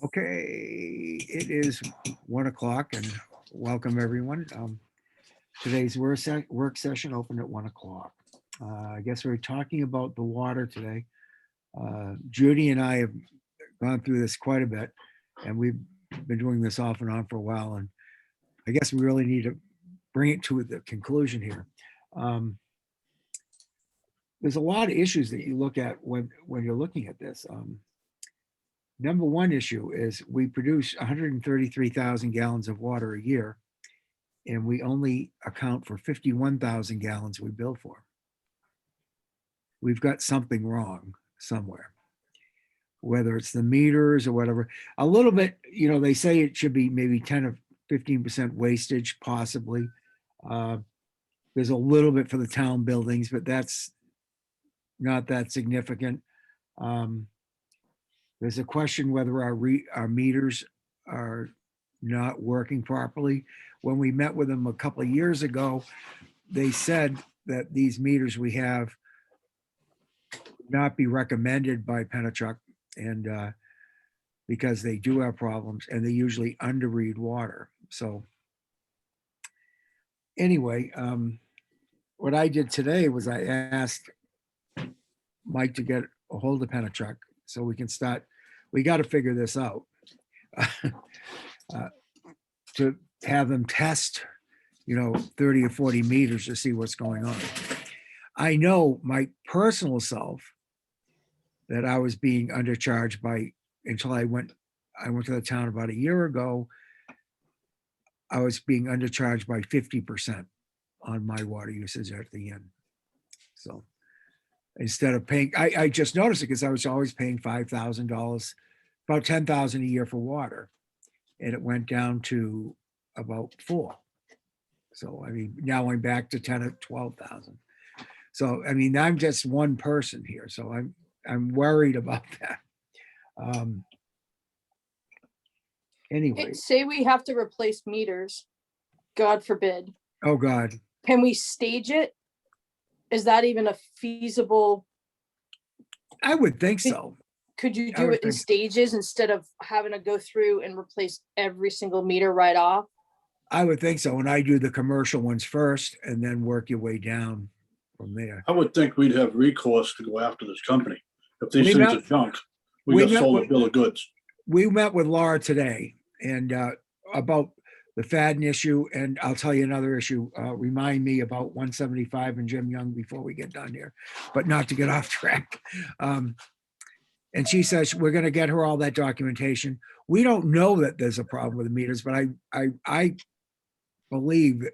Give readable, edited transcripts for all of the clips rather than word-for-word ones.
Okay, it is 1 o'clock and welcome everyone. Today's work session opened at 1 o'clock. I guess we're talking about the water today. Judy and I have gone through this quite a bit, and we've been doing this off and on for a while. And I guess we really need to bring it to the conclusion here. There's a lot of issues that you look at when you're looking at this. Number one issue is we produce 133,000 gallons of water a year, and we only account for 51,000 gallons we bill for. We've got something wrong somewhere, whether it's the meters or whatever. A little bit, they say it should be maybe 10 or 15% wastage, possibly. There's a little bit for the town buildings, but that's not that significant. There's a question whether our meters are not working properly. When we met with them a couple of years ago, they said that these meters we have not be recommended by Penachuk, and because they do have problems and they usually underread water. So anyway, what I did today was I asked Mike to get a hold of Penachuk so we can start. We got to figure this out. To have them test, 30 or 40 meters to see what's going on. I know my personal self that I was being undercharged until I went to the town about a year ago. I was being undercharged by 50% on my water usage at the end. So instead of paying, I just noticed it because I was always paying $5,000, about $10,000 a year for water. And it went down to about $4,000. So, now I'm back to 10 or 12,000. So, I'm just one person here. So I'm worried about that. Anyway. Say we have to replace meters, God forbid. Oh God. Can we stage it? Is that even a feasible? I would think so. Could you do it in stages instead of having to go through and replace every single meter right off? I would think so. And I do the commercial ones first and then work your way down from there. I would think we'd have recourse to go after this company. If these things are junk, we got sold a bill of goods. We met with Laura today and about the Fadden issue. And I'll tell you another issue. Remind me about 175 and Jim Young before we get done here, but not to get off track. And she says, we're going to get her all that documentation. We don't know that there's a problem with the meters, but I believe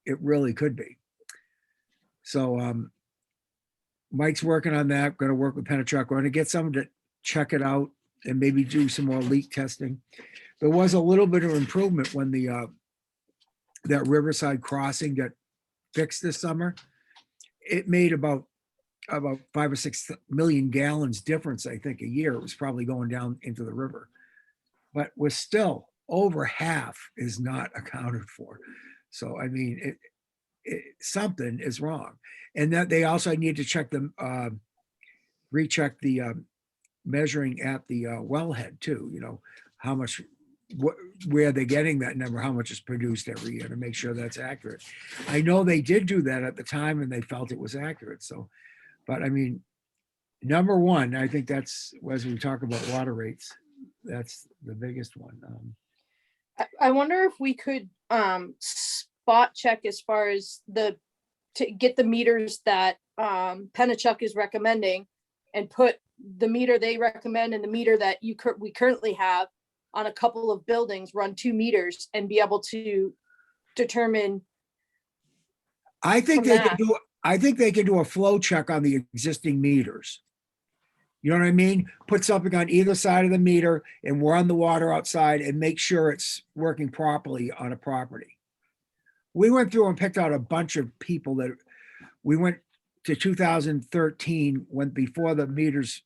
it really could be. So Mike's working on that. Going to work with Penachuk. We're going to get someone to check it out and maybe do some more leak testing. There was a little bit of improvement when that Riverside crossing got fixed this summer. It made about 5 or 6 million gallons difference, I think, a year. It was probably going down into the river, but we're still over half is not accounted for. So, something is wrong. And that they also need to check them, recheck the measuring at the wellhead too, how much, where they're getting that number, how much is produced every year to make sure that's accurate. I know they did do that at the time and they felt it was accurate. So, but number one, I think that's, as we talk about water rates, that's the biggest one. I wonder if we could spot check as far as to get the meters that Penachuk is recommending and put the meter they recommend and the meter that we currently have on a couple of buildings, run 2 meters and be able to determine. I think they can do a flow check on the existing meters. You know what I mean? Put something on either side of the meter and run the water outside and make sure it's working properly on a property. We went through and picked out a bunch of people that we went to 2013 when the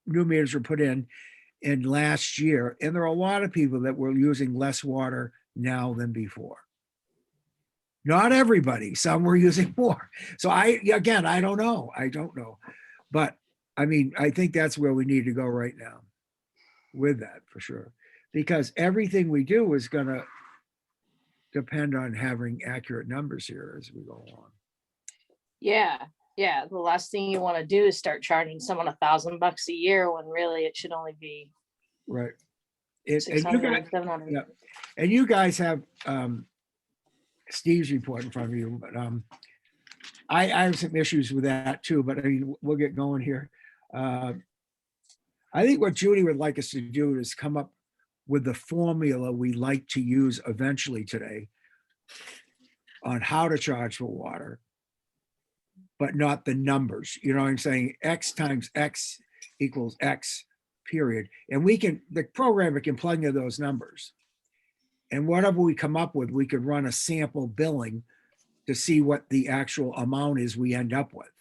new meters were put in last year. And there are a lot of people that were using less water now than before. Not everybody, some were using more. So I don't know. But I think that's where we need to go right now. with that for sure. Because everything we do is gonna depend on having accurate numbers here as we go along. Yeah, yeah. The last thing you want to do is start charging someone $1,000 a year when really it should only be Right. And you 600, guys, 700. yeah, and you guys have Steve's report in front of you, but I have some issues with that too, but I mean, we'll get going here. I think what Judy would like us to do is come up with the formula we like to use eventually today on how to charge for water, but not the numbers. You know what I'm saying? X times X equals X, period. And we can, the programmer can plug into those numbers. And whatever we come up with, we could run a sample billing to see what the actual amount is we end up with.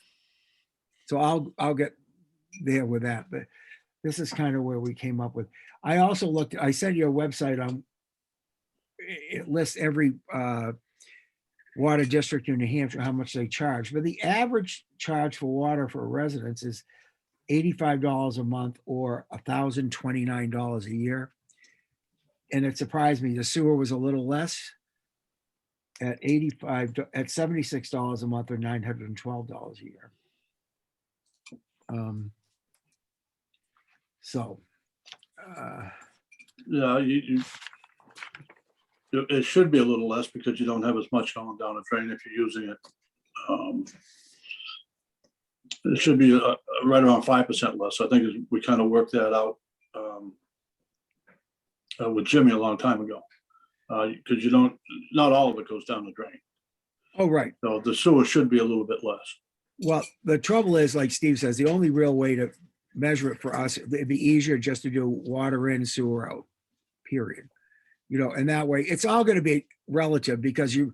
So I'll get there with that, but this is kind of where we came up with. I also looked, I sent you a website on, it lists every water district in New Hampshire, how much they charge, but the average charge for water for residents is $85 a month or $1,029 a year. And it surprised me, the sewer was a little less at $76 a month or $912 a year. So, Yeah, it should be a little less because you don't have as much going down the drain if you're using it. It should be right around 5% less. I think we kind of worked that out with Jimmy a long time ago. Because not all of it goes down the drain. oh, right. So the sewer should be a little bit less. Well, the trouble is, like Steve says, the only real way to measure it for us, it'd be easier just to do water in, sewer out, period. You know, and that way it's all going to be relative because you've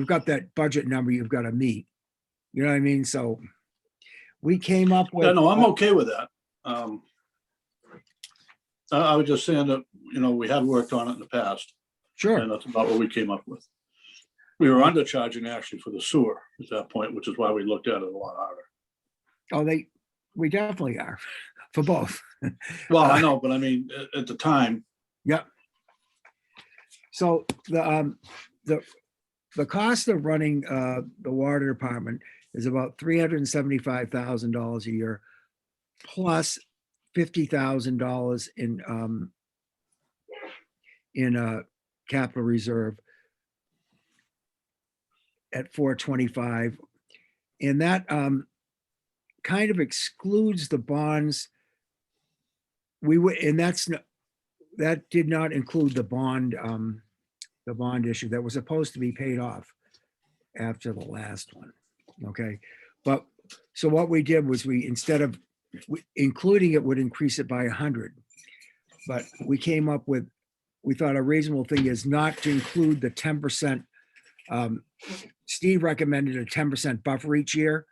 got that budget number you've got to meet. You know what I mean? So we came up with. Yeah, no, I'm okay with that. I was just saying that, we had worked on it in the past. Sure. And that's about what we came up with. We were undercharging actually for the sewer at that point, which is why we looked at it a lot harder. Oh, we definitely are for both. Well, I know, but I mean, at the time. Yep. So the cost of running the water department is about $375,000 a year, plus $50,000 in capital reserve at 425, and that kind of excludes the bonds. That did not include the bond issue that was supposed to be paid off after the last one. Okay, but so what we did was instead of including it would increase it by 100, but we came up with, we thought a reasonable thing is not to include the 10%. Steve recommended a 10% buffer each year.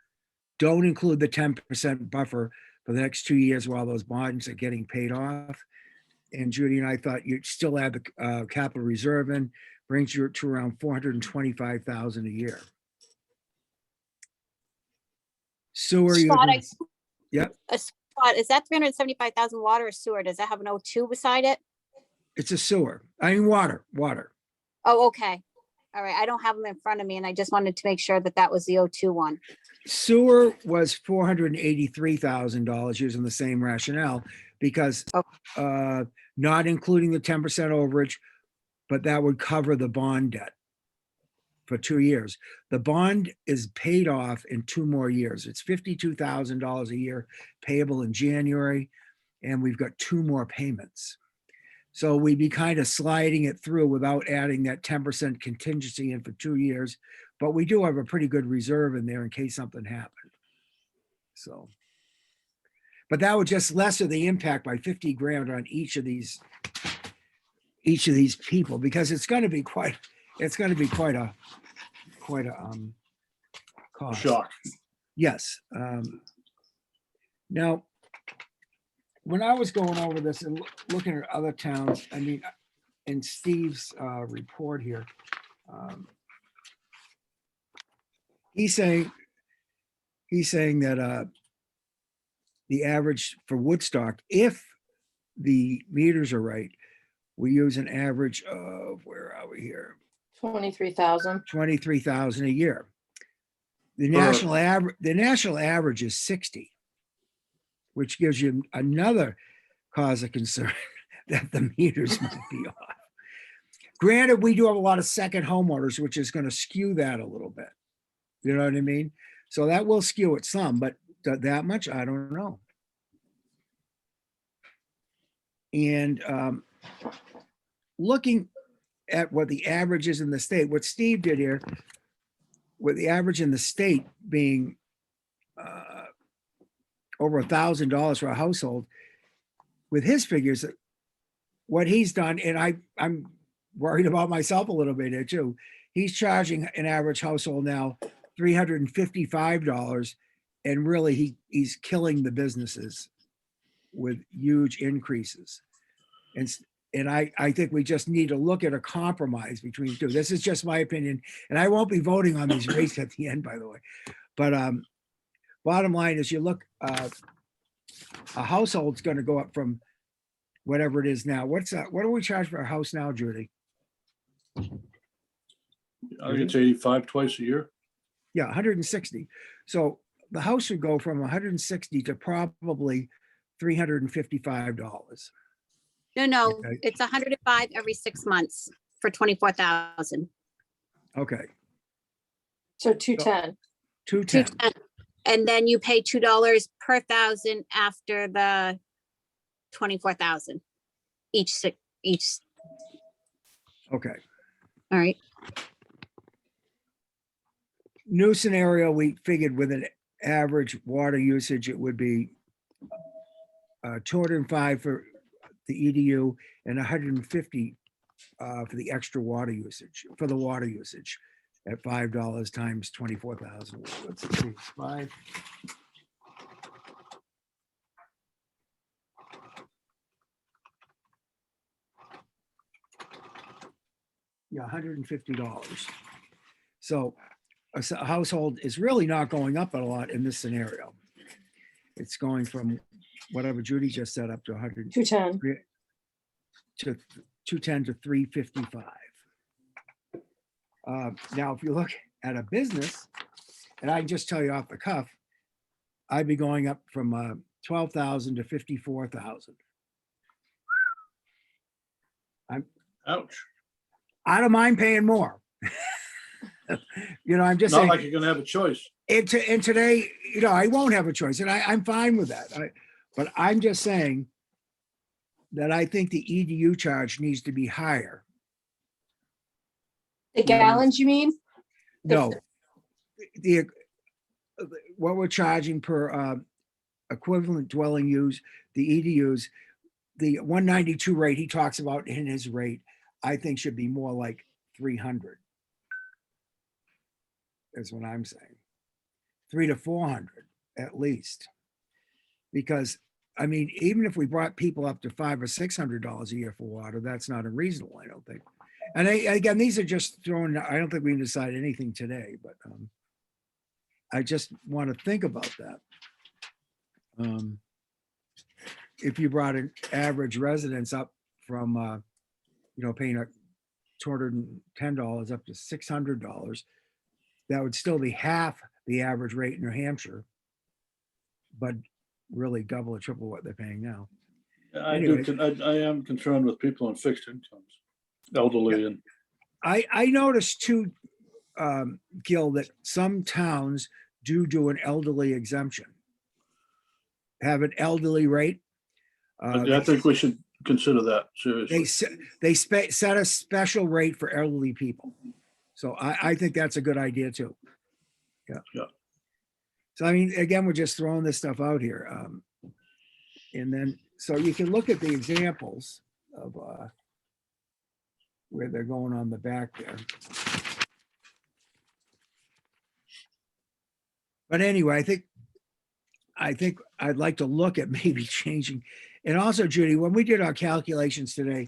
Don't include the 10% buffer for the next 2 years while those bonds are getting paid off. And Judy and I thought you'd still add the capital reserve in, brings you to around $425,000 a year. Sewer, yep. Scott, is that 375,000 water or sewer? Does that have an O2 beside it? It's a sewer. I mean, water. Oh, okay. All right. I don't have them in front of me and I just wanted to make sure that that was the O2 one. Sewer was $483,000 using the same rationale because not including the 10% overage, but that would cover the bond debt for 2 years. The bond is paid off in 2 more years. It's $52,000 a year payable in January, and we've got 2 more payments. So we'd be kind of sliding it through without adding that 10% contingency in for 2 years, but we do have a pretty good reserve in there in case something happened. So, but that would just lessen the impact by 50 grand on each of these people, because it's going to be quite a cost. Shock. Yes. Now, when I was going over this and looking at other towns, I mean, in Steve's report here, he's saying that the average for Woodstock, if the meters are right, we use an average of, where are we here? 23,000. 23,000 a year. The Per- national average is 60, which gives you another cause of concern that the meters might be off. Granted, we do have a lot of second homeowners, which is going to skew that a little bit. You know what I mean? So that will skew it some, but that much, I don't know. And looking at what the average is in the state, what Steve did here, with the average in the state being over $1,000 for a household, with his figures, what he's done, and I'm worried about myself a little bit here too. He's charging an average household now $355, and really he's killing the businesses with huge increases. And I think we just need to look at a compromise between the two. This is just my opinion, and I won't be voting on these rates at the end, by the way. But bottom line is, you look, a household's going to go up from whatever it is now. What's that? What do we charge for a house now, Judy? I think it's 85 twice a year. Yeah, 160. So the house would go from 160 to probably $355. No, Okay. it's 105 every 6 months for 24,000. Okay, So 210. 210. 210. And then you pay $2 per thousand after the 24,000 each. Okay. All right. New scenario, we figured with an average water usage, it would be 205 for the EDU and 150 for the extra water usage, for the water usage at $5 times 24,000. Let's see, 5. Yeah, $150. So a household is really not going up a lot in this scenario. It's going from whatever Judy just set up to 100 210. to 210 to 355. Now, if you look at a business, and I can just tell you off the cuff, I'd be going up from 12,000 to 54,000. Ouch. I don't mind paying more. You know, I'm just Not saying. like you're gonna have a choice. And today, you know, I won't have a choice, and I'm fine with that. But I'm just saying that I think the EDU charge needs to be higher. The gallons, you mean? No, the what we're charging per equivalent dwelling use, the EDUs, the 192 rate he talks about in his rate, I think should be more like 300. Is what I'm saying. 300 to 400 at least. Because I mean, even if we brought people up to $500 or $600 a year for water, that's not unreasonable, I don't think. And again, these are just thrown, I don't think we can decide anything today, but I just want to think about that. If you brought an average residence up from, you know, paying $210 up to $600, that would still be half the average rate in New Hampshire, but really double or triple what they're paying now. I Anyway. I am concerned with people on fixed incomes, elderly, and I noticed too, Gil, that some towns do an elderly exemption. Have an elderly rate. I think we should consider that seriously. They set a special rate for elderly people. So I think that's a good idea too. Yeah. Yeah. So I mean, again, we're just throwing this stuff out here. And then, so you can look at the examples of where they're going on the back there. But anyway, I think I'd like to look at maybe changing. And also, Judy, when we did our calculations today,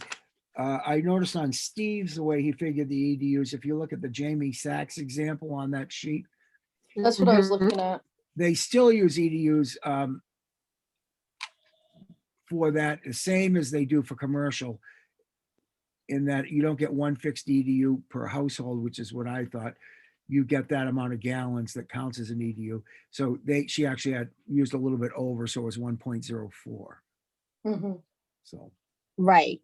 I noticed on Steve's, the way he figured the EDUs, if you look at the Jamie Sachs example on that sheet, That's what I was looking at. they still use EDUs for that, the same as they do for commercial, in that you don't get one fixed EDU per household, which is what I thought. You get that amount of gallons that counts as an EDU. So she actually had used a little bit over, so it was 1.04. Mhm. So, Right.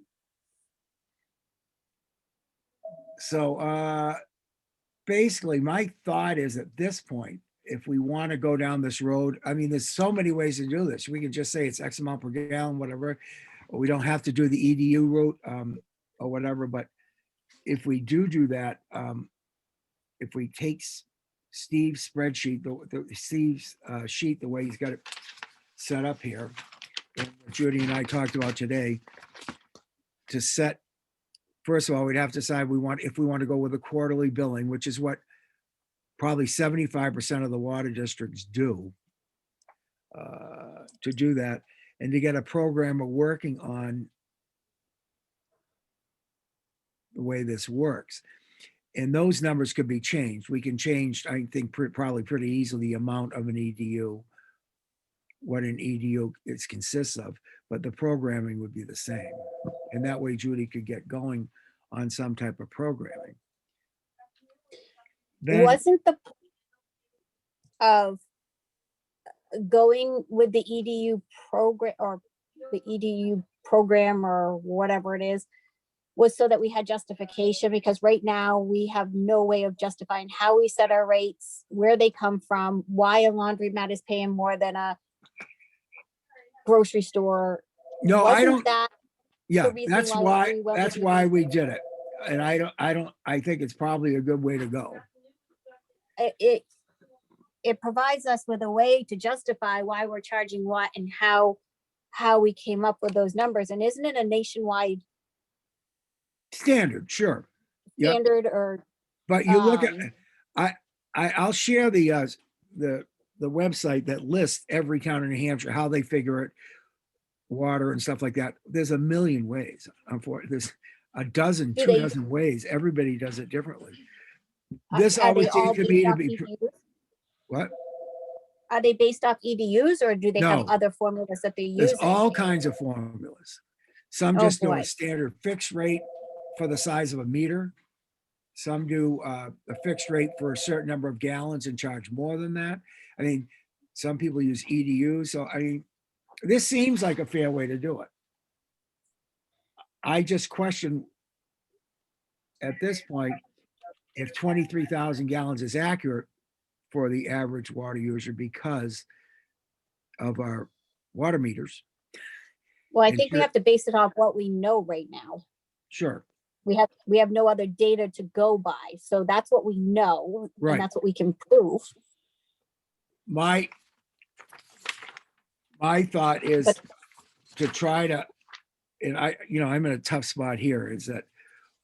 basically my thought is at this point, if we want to go down this road, I mean, there's so many ways to do this. We can just say it's X amount per gallon, whatever. Or we don't have to do the EDU route, or whatever, but if we do that, if we take Steve's spreadsheet, Steve's sheet, the way he's got it set up here, and what Judy and I talked about today, to set, first of all, we'd have to decide if we want to go with a quarterly billing, which is what probably 75% of the water districts do, to do that, and to get a programmer working on the way this works. And those numbers could be changed. We can change, I think, probably pretty easily the amount of an EDU, what an EDU consists of, but the programming would be the same. And that way Judy could get going on some type of programming. Then, Wasn't the of going with the EDU program or the EDU program or whatever it is, was so that we had justification, because right now we have no way of justifying how we set our rates, where they come from, why a laundromat is paying more than a grocery store. no, I Wasn't don't, that yeah, the reason why we went with the why we EDU? did it. And I think it's probably a good way to go. It provides us with a way to justify why we're charging what and how we came up with those numbers. And isn't it a nationwide Standard, sure. Yep. standard? Or But you look at, Um, I'll share the website that lists every town in New Hampshire, how they figure it, water and stuff like that. There's a million ways. There's a dozen, Do two they- dozen ways. Everybody does it differently. are This they always all seems to based me to off be, EDUs? what? Are they based off EDUs, or do they have No. other formulas that they're There's using? all kinds of formulas. Some Oh, just do a boy. standard fixed rate for the size of a meter. Some do a fixed rate for a certain number of gallons and charge more than that. I mean, some people use EDU. So, I mean, this seems like a fair way to do it. I just question at this point, if 23,000 gallons is accurate for the average water user because of our water meters. Well, I and think we sure- have to base it off what we know right now. Sure, We have no other data to go by. So that's what we know. Right. And that's what we can prove. my thought is But- to try to, and I'm in a tough spot here, is that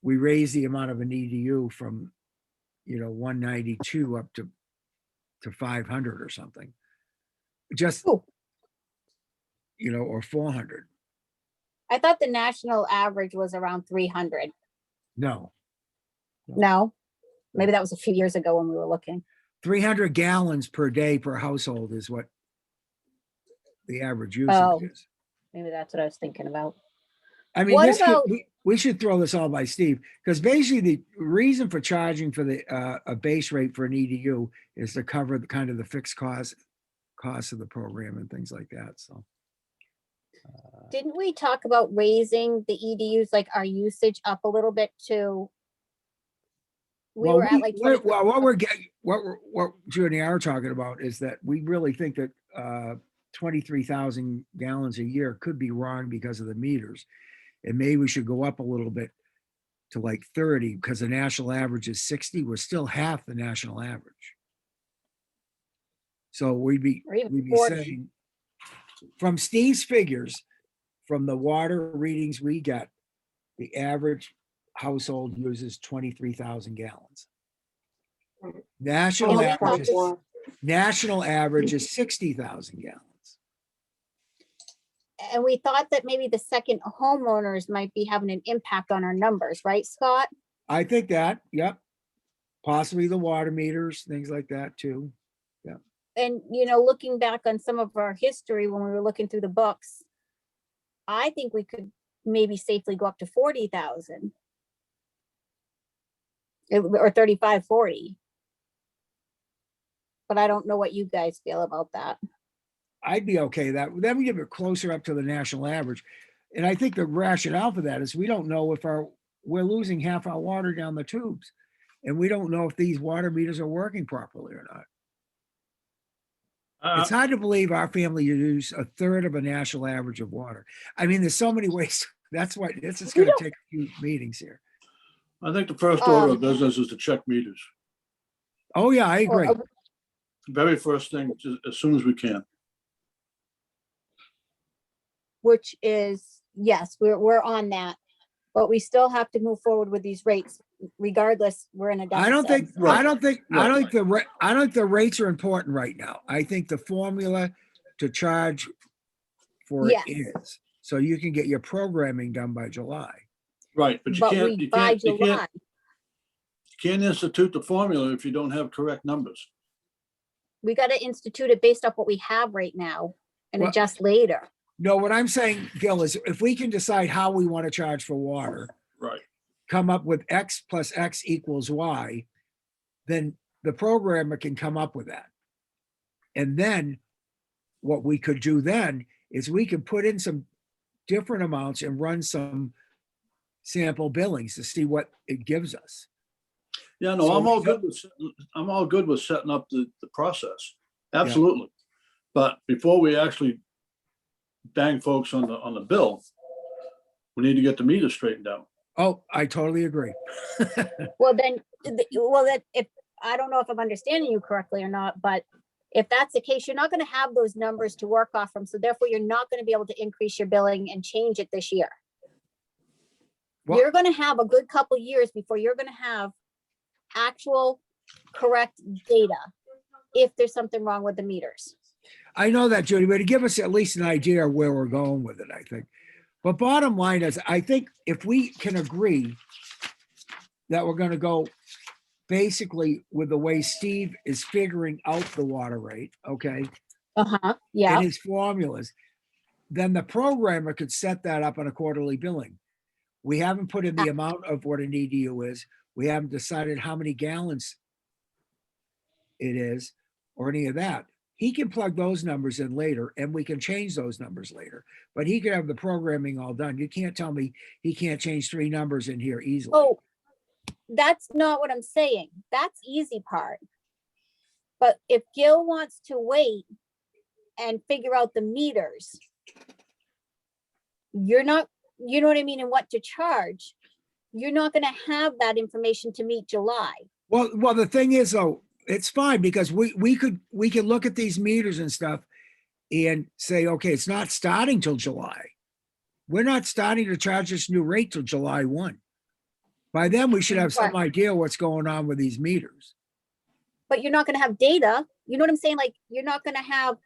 we raise the amount of an EDU from, 192 up to 500 or something. Just, Ooh. Or 400. I thought the national average was around 300. No, No, maybe that was a few years ago when we were looking. 300 gallons per day per household is what the average Oh. usage is. Maybe that's what I was thinking about. I mean, What about- we should throw this all by Steve, because basically the reason for charging for a base rate for an EDU is to cover the kind of the fixed costs of the program and things like that. So, Didn't we talk about raising the EDUs, like our usage up a little bit to? We were at like. what Judy and I are talking about is that we really think that 23,000 gallons a year could be wrong because of the meters. And maybe we should go up a little bit to like 30, because the national average is 60. We're still half the national average. So we'd be Or even 40. saying, from Steve's figures, from the water readings we get, the average household uses 23,000 gallons. National Yeah, we average, thought national average is 60,000 gallons. And we thought that maybe the second homeowners might be having an impact on our numbers, right, Scott? I think that, yep. Possibly the water meters, things like that too. And, looking back on some of our history when we were looking through the books, I think we could maybe safely go up to 40,000. Or 35, 40. But I don't know what you guys feel about that. I'd be okay with that. Then we get it closer up to the national average. And I think the rationale for that is we don't know if we're losing half our water down the tubes. And we don't know if these water meters are working properly or not. It's hard to believe our family use a third of a national average of water. I mean, there's so many ways. That's why this is going to take a few meetings here. I think the first order of business is to check meters. Oh, yeah, I Or- agree. Very first thing, just as soon as we can. Which is, yes, we're on that. But we still have to move forward with these rates. Regardless, we're in a deficit. I don't think Right. the rates are important right now. I think the formula to charge for it Yes. is, so you can get your programming done by July. Right, but you But can't, we, by July, you can't institute the formula if you don't have correct numbers. we gotta institute it based off what we have right now and Well- adjust later. No, what I'm saying, Gil, is if we can decide how we want to charge for water, Right. come up with X plus X equals Y, then the programmer can come up with that. And then what we could do then is we can put in some different amounts and run some sample billings to see what it gives us. Yeah, no, So I'm all we good with, I'm all good with setting up the process. Absolutely. But before we actually bang folks on the bill, we need to get the meter straightened out. Oh, I totally agree. Well, then, that if, I don't know if I'm understanding you correctly or not, but if that's the case, you're not gonna have those numbers to work off from. So therefore, you're not gonna be able to increase your billing and change it this year. Well- You're gonna have a good couple years before you're gonna have actual correct data if there's something wrong with the meters. I know that, Judy, but to give us at least an idea of where we're going with it, I think. But bottom line is, I think if we can agree that we're going to go basically with the way Steve is figuring out the water rate, okay, Uh-huh, yeah, and his formulas, then the programmer could set that up on a quarterly billing. We haven't put in the amount of what an EDU is. We haven't decided how many gallons it is or any of that. He can plug those numbers in later and we can change those numbers later, but he could have the programming all done. You can't tell me he can't change 3 numbers in here easily. oh, that's not what I'm saying. That's easy part. But if Gil wants to wait and figure out the meters, you're not, you know what I mean, and what to charge, you're not gonna have that information to meet July. Well, the thing is though, it's fine because we could look at these meters and stuff and say, okay, it's not starting till July. We're not starting to charge this new rate till July 1. By then we should have some Right. idea what's going on with these meters. But you're not gonna have data, you know what I'm saying? Like, you're not gonna have,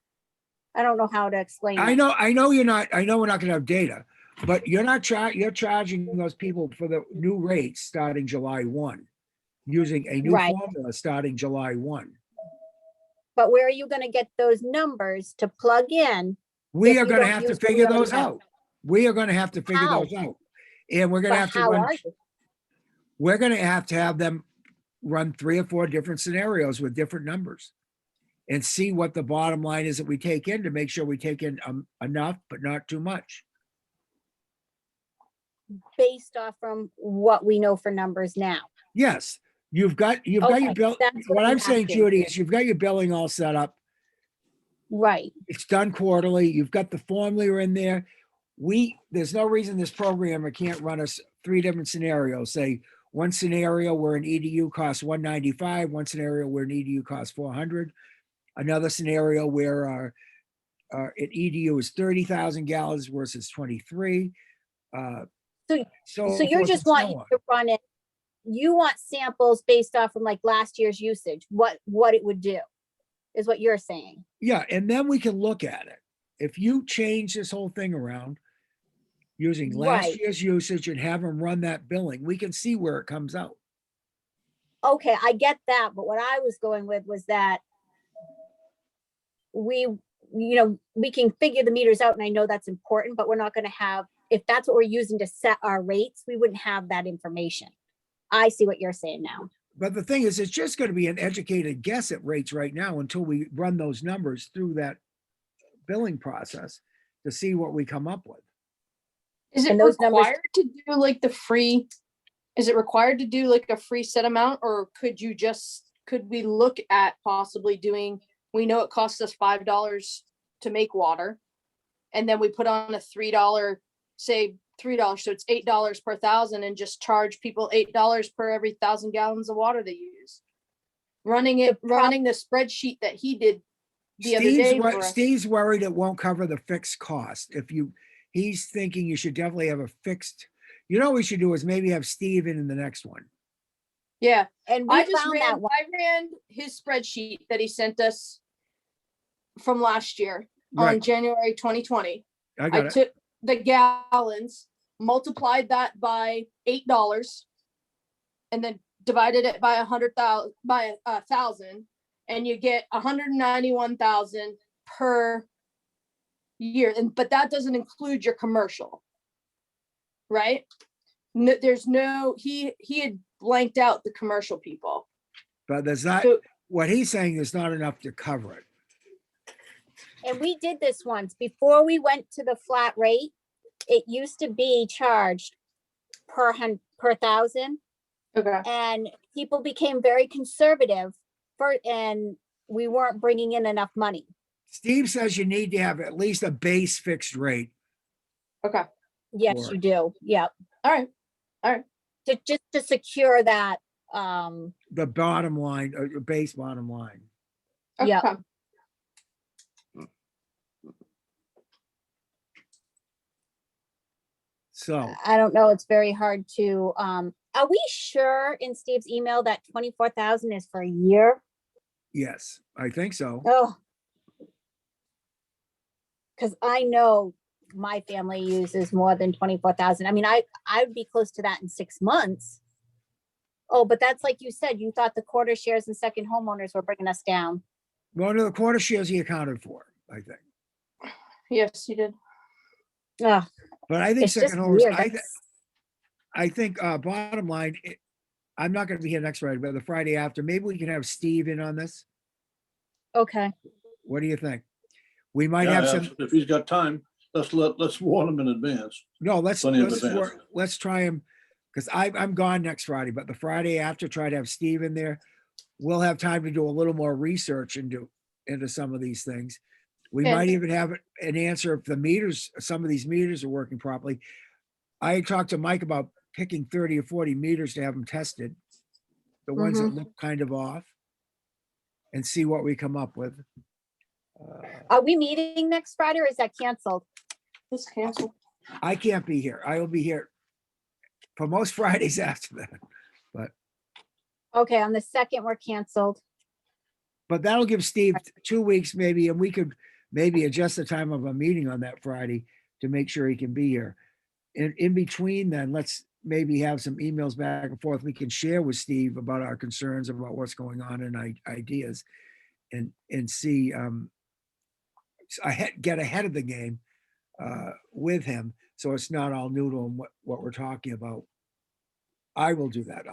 I don't know how to explain I it. know we're not gonna have data, but you're charging those people for the new rates starting July 1, using a new Right. formula starting July 1. But where are you gonna get those numbers to plug in? We If are you gonna don't have to use what we figure already those have. out. We are gonna have to figure How? those out. And we're gonna But have to how run, are you? we're gonna have to have them run 3 or 4 different scenarios with different numbers and see what the bottom line is that we take in to make sure we take in enough, but not too much. Based off from what we know for numbers now. Yes, you've got your Okay, bill. that's What what I'm I'm saying, asking. Judy, is you've got your billing all set up. Right, It's done quarterly. You've got the formula in there. There's no reason this programmer can't run us 3 different scenarios. Say one scenario where an EDU costs $195, one scenario where an EDU costs $400, another scenario where an EDU is 30,000 gallons versus 23. So- So so you're forth just and so wanting on. to run it, you want samples based off from like last year's usage, what it would do, is what you're saying. Yeah, and then we can look at it. If you change this whole thing around using last Right. year's usage and have them run that billing, we can see where it comes out. Okay, I get that, but what I was going with was that we can figure the meters out, and I know that's important, but we're not gonna have, if that's what we're using to set our rates, we wouldn't have that information. I see what you're saying now. But the thing is, it's just going to be an educated guess at rates right now until we run those numbers through that billing process to see what we come up with. Is it And those numbers- required to do like the free? Is it required to do like a free set amount, or could we look at possibly doing, we know it costs us $5 to make water. And then we put on a $3, say $3, so it's $8 per thousand, and just charge people $8 per every 1,000 gallons of water they use. Running the spreadsheet that he did the other day for us. Steve's worried it won't cover the fixed cost. He's thinking you should definitely have a fixed, what we should do is maybe have Steve in the next one. Yeah, And we I just found ran, that one. I ran his spreadsheet that he sent us from last year on Right, January 2020. I I got it. took the gallons, multiplied that by $8, and then divided it by 100,000 by 1,000, and you get 191,000 per year. But that doesn't include your commercial, right? No, he had blanked out the commercial people. But there's not, So what he's saying is not enough to cover it. And we did this once, before we went to the flat rate, it used to be charged per 1,000, okay, and people became very conservative and we weren't bringing in enough money. Steve says you need to have at least a base fixed rate. okay, Yes, Sure. you do. Yeah. all right. Just to secure that, The bottom line, base bottom line. Yeah. Okay. So, I don't know, it's very hard to, are we sure in Steve's email that 24,000 is for a year? yes, I think so. Oh. Cause I know my family uses more than 24,000. I mean, I'd be close to that in 6 months. Oh, but that's like you said, you thought the quarter shares and second homeowners were bringing us down. Well, no, the quarter shares he accounted for, I think. Yes, you did. Ugh, But I think it's just second owners, weird. I think bottom line, I'm not going to be here next Friday, but the Friday after, maybe we can have Steve in on this. Okay, What do you think? We might Yeah, have some, if he's got time, let's warn him in advance. no, plenty of advance. let's try him. Because I'm gone next Friday, but the Friday after, try to have Steve in there. We'll have time to do a little more research into some of these things. We And- might even have an answer if some of these meters are working properly. I talked to Mike about picking 30 or 40 meters to have them tested. The ones that look kind of off. And see what we come up with. are we meeting next Friday or is that canceled? It's canceled. I can't be here. I will be here for most Fridays after that. Okay, on the 2nd, we're canceled. But that'll give Steve 2 weeks maybe, and we could maybe adjust the time of a meeting on that Friday to make sure he can be here. In between then, let's maybe have some emails back and forth we can share with Steve about our concerns about what's going on and ideas and see, get ahead of the game with him. So it's not all new to him what we're talking about. I will do that.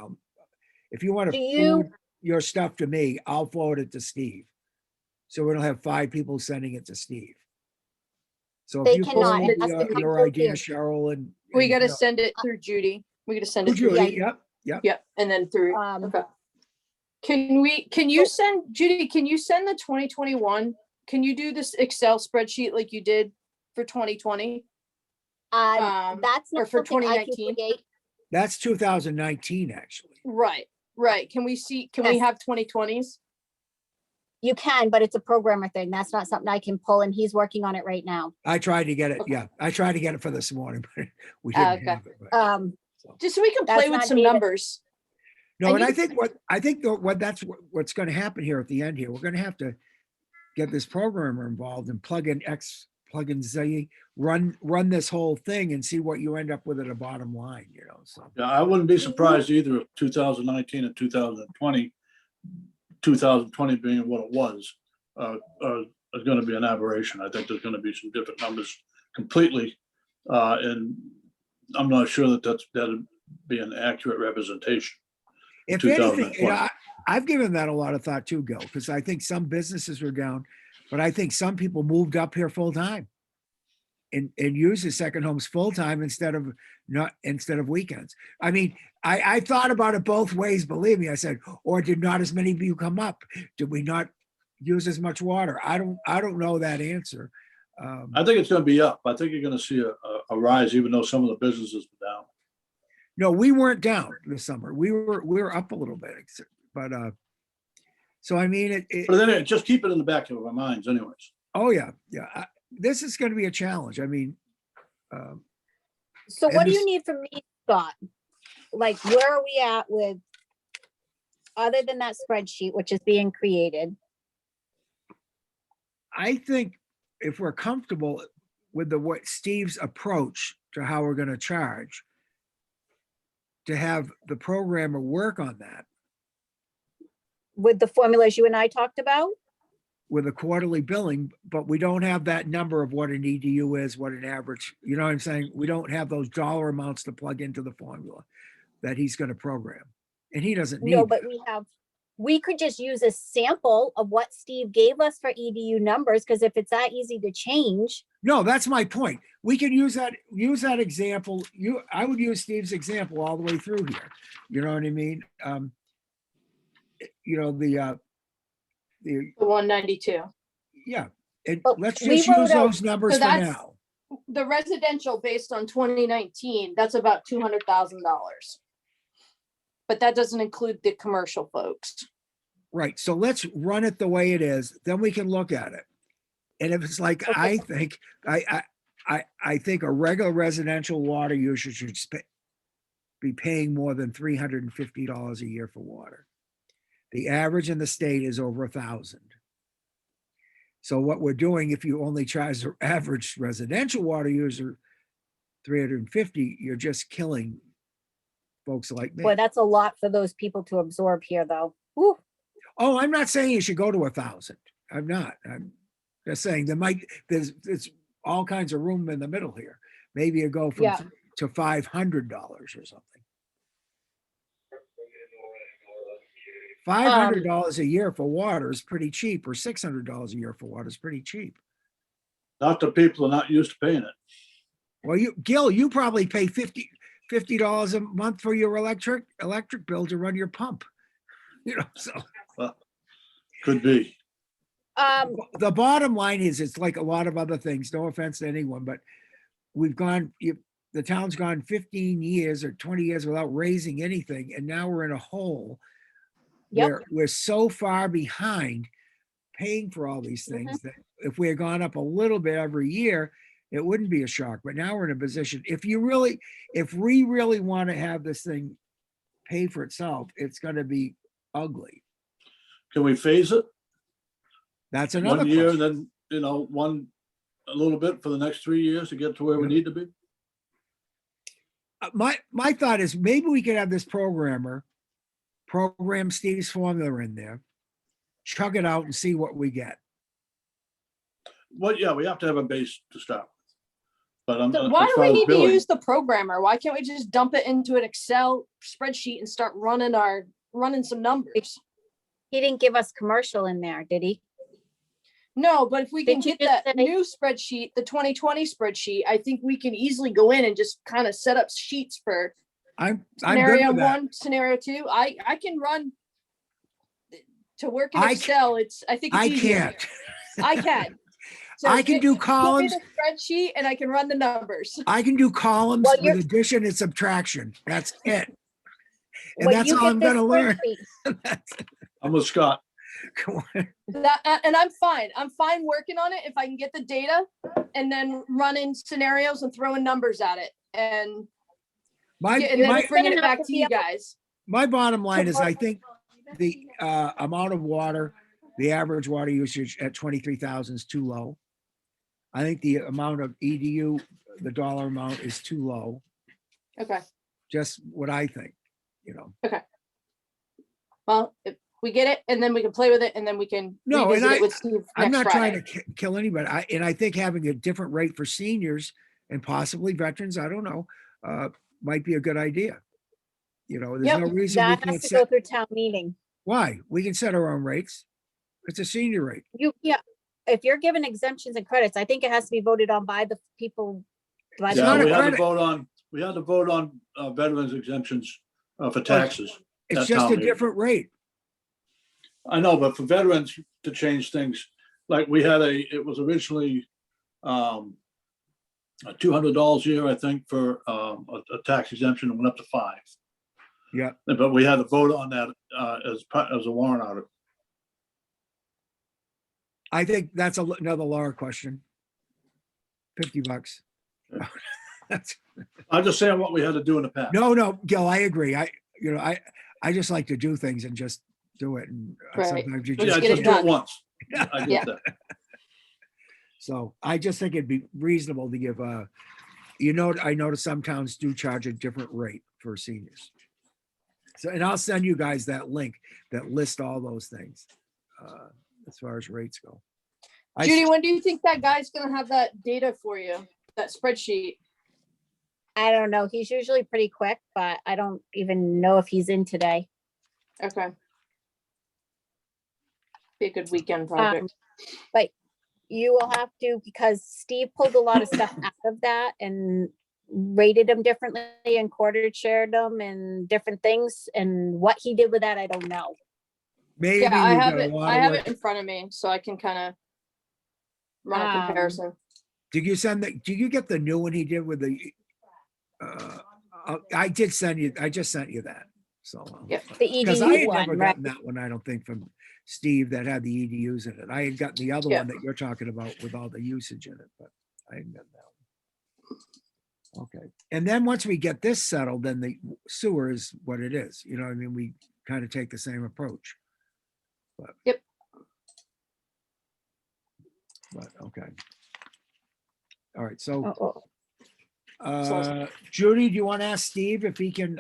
If you want to Do you- forward your stuff to me, I'll forward it to Steve. So we don't have 5 people sending it to Steve. So if They you cannot, forward it has to your come your through idea, you. Cheryl, and. We and, got to you know, send it through Judy. We got to send it through through. Judy, yep. Yep, and then through. Um, Okay. Can you send, Judy, can you send the 2021? Can you do this Excel spreadsheet like you did for 2020? That's or not for something I can 2019? create. That's 2019, actually. Right. Can we Yes. have 2020s? You can, but it's a programmer thing. That's not something I can pull, and he's working on it right now. I tried to get it, Okay. yeah. I tried to get it for this morning, but we Ah, didn't okay. have it. but- Just so we can That's play with not some data. numbers. No, And and you- I think what's going to happen here at the end here, we're going to have to get this programmer involved and plug in X, plug in Z, run this whole thing and see what you end up with at a bottom line, so. Yeah, I wouldn't be surprised either if 2019 and 2020, 2020 being what it was, a is gonna be an aberration. I think there's gonna be some different numbers completely. And I'm not sure that that'd be an accurate representation. If anything, 2020. I've given that a lot of thought too, Gil, because I think some businesses were down, but I think some people moved up here full time and use the second homes full time instead of weekends. I mean, I thought about it both ways, believe me. I said, or did not as many of you come up? Did we not use as much water? I don't know that answer. I think it's gonna be up. I think you're gonna see a rise, even though some of the businesses were down. No, we weren't down this summer. We were up a little bit, but so I mean But then just keep it in the back of our minds anyways. oh yeah, this is going to be a challenge. I mean, So And what do this- you need from me, Scott? Like, where are we at with, other than that spreadsheet, which is being created? I think if we're comfortable with what Steve's approach to how we're going to charge, to have the programmer work on that With the formulas you and I talked about? with a quarterly billing, but we don't have that number of what an EDU is, what an average, you know what I'm saying? We don't have those dollar amounts to plug into the formula that he's going to program. And he doesn't need No, but that. we could just use a sample of what Steve gave us for EDU numbers, because if it's that easy to change, No, that's my point. We can use that example. I would use Steve's example all the way through here. You know what I mean? You know, the 192. yeah. And But let's we just wrote use out- those numbers So for that's- now. The residential based on 2019, that's about $200,000. But that doesn't include the commercial folks. Right. So let's run it the way it is. Then we can look at it. And if it's like, Okay. I think a regular residential water user should be paying more than $350 a year for water. The average in the state is over 1,000. So what we're doing, if you only charge the average residential water user 350, you're just killing folks like me. boy, that's a lot for those people to absorb here, though. Whew. Oh, I'm not saying you should go to 1,000. I'm not. I'm just saying there's all kinds of room in the middle here. Maybe you go from Yeah. to $500 or something. $500 a year for water is pretty cheap, or $600 a year for water is pretty cheap. Not the people are not used to paying it. Well, Gil, you probably pay $50 a month for your electric bill to run your pump. You know, so Could be. the bottom line is it's like a lot of other things, no offense to anyone, but the town's gone 15 years or 20 years without raising anything. And now we're in a hole Yep. where we're so far behind paying for all these things that if we had gone up a little bit every year, it wouldn't be a shock. But now we're in a position, if we really want to have this thing pay for itself, it's going to be ugly. Can we phase it? That's another 1 year, question. then, a little bit for the next 3 years to get to where we need to be? My thought is maybe we could have this program Steve's formula in there, chug it out and see what we get. Well, yeah, we have to have a base to start with. But I'm. So why as do far we as need to billing, use the programmer? Why can't we just dump it into an Excel spreadsheet and start running some numbers? He didn't give us commercial in there, did he? No, but if we can Did you get just that say- new spreadsheet, the 2020 spreadsheet, I think we can easily go in and just kind of set up sheets for I'm good scenario with that. 1, scenario 2. I can run to work in I Excel. I think it's I easier. can't. I can. So I can do give me columns. the spreadsheet and I can run the numbers. I can do columns Well, with you're- addition and subtraction. That's it. And When that's you all get I'm this gonna learn. spreadsheet- I'm with Scott. Come on. And I'm fine. I'm fine working on it if I can get the data and then running scenarios and throwing numbers at it and My, and then my, bringing it gonna have back to to be you able- guys. my bottom line is I think the amount of water, the average water usage at 23,000 is too low. I think the amount of EDU, the dollar amount is too low. Okay. Just what I think, you know. Well, if we get it and then we can play with it and then we can No, and revisit it with Steve I'm next not trying to Friday. kill anybody. And I think having a different rate for seniors and possibly veterans, I don't know, might be a good idea. You know, there's Yep. no reason we That can't has to go set, through town meeting. why? We can set our own rates. It's a senior rate. Yeah, if you're given exemptions and credits, I think it has to be voted on by the people. By It's the not Yeah, a we had to credit. vote on, veterans exemptions for taxes. It's That just town a meeting. different rate. I know, but for veterans to change things, like it was originally $200 a year, I think, for a tax exemption, and went up to 5. Yeah. But we had to vote on that as a warrant article. I think that's another Laura question. $50. That's, I'm just saying what we had to do in the past. no, Gil, I agree. I just like to do things and just do it. And Right. sometimes you Yeah, just get it just do can't. it once. I Yeah. get that. So I just think it'd be reasonable to give I notice some towns do charge a different rate for seniors. So, and I'll send you guys that link that lists all those things as far as rates go. Judy, when do you think that guy's gonna have that data for you, that spreadsheet? I don't know. He's usually pretty quick, but I don't even know if he's in today. Okay. Be a good weekend project. But you will have to, because Steve pulled a lot of stuff out of that and rated them differently and quarter shared them and different things. And what he did with that, I don't know. Maybe Yeah, I we've have got a it, lot I of have work. it in front of me, so I can kind of run a comparison. Did you get the new one he did with the I just sent you that. So Yep. The because I EDU had never one, right? gotten that one, I don't think, from Steve that had the EDUs in it. I had gotten the other Yeah. one that you're talking about with all the usage in it, but I hadn't gotten that one. Okay. And then once we get this settled, then the sewer is what it is. You know what I mean? We kind of take the same approach. But Yep. But okay. All right. So Oh, Judy, do you want to ask Steve if he can,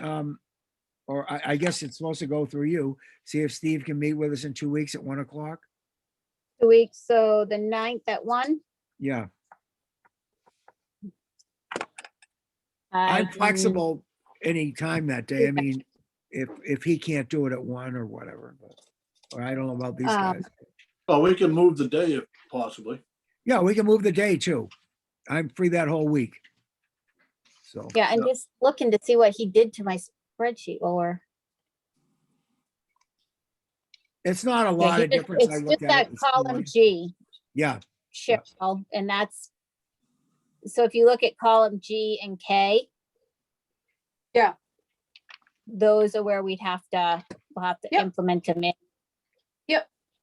or I guess it's supposed to go through you, see if Steve can meet with us in 2 weeks at 1 o'clock? 2 weeks. So the 9th at 1. Yeah, I'm flexible any time that day. I mean, if he can't do it at 1 or whatever, but, or I don't know about these guys. Well, we can move the day if possibly. Yeah, we can move the day too. I'm free that whole week. So, Yeah, and just looking to see what he did to my spreadsheet or. it's not a Yeah, lot he of just- difference. I it's looked just at that it this column morning. G, Yeah, Cheryl, and that's. So if you look at column G and K. Yeah. Those are where we'll have to Yep. implement them in.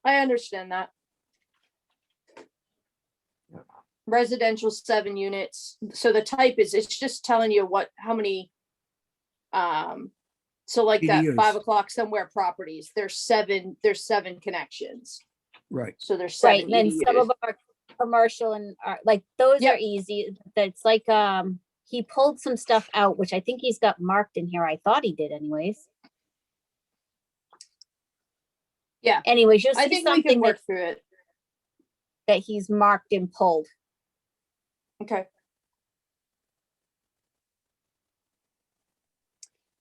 I understand that. Residential 7 units. So the type it's just telling you how many, so like that EDUs. 5 o'clock somewhere properties, there's seven connections. right. So there's Right, 7 and then some EDUs. of our commercial and like those Yep. are easy. That's like, he pulled some stuff out, which I think he's got marked in here. I thought he did anyways. Yeah. Anyways, you'll I see think we can something work through it. that he's marked and pulled. Okay.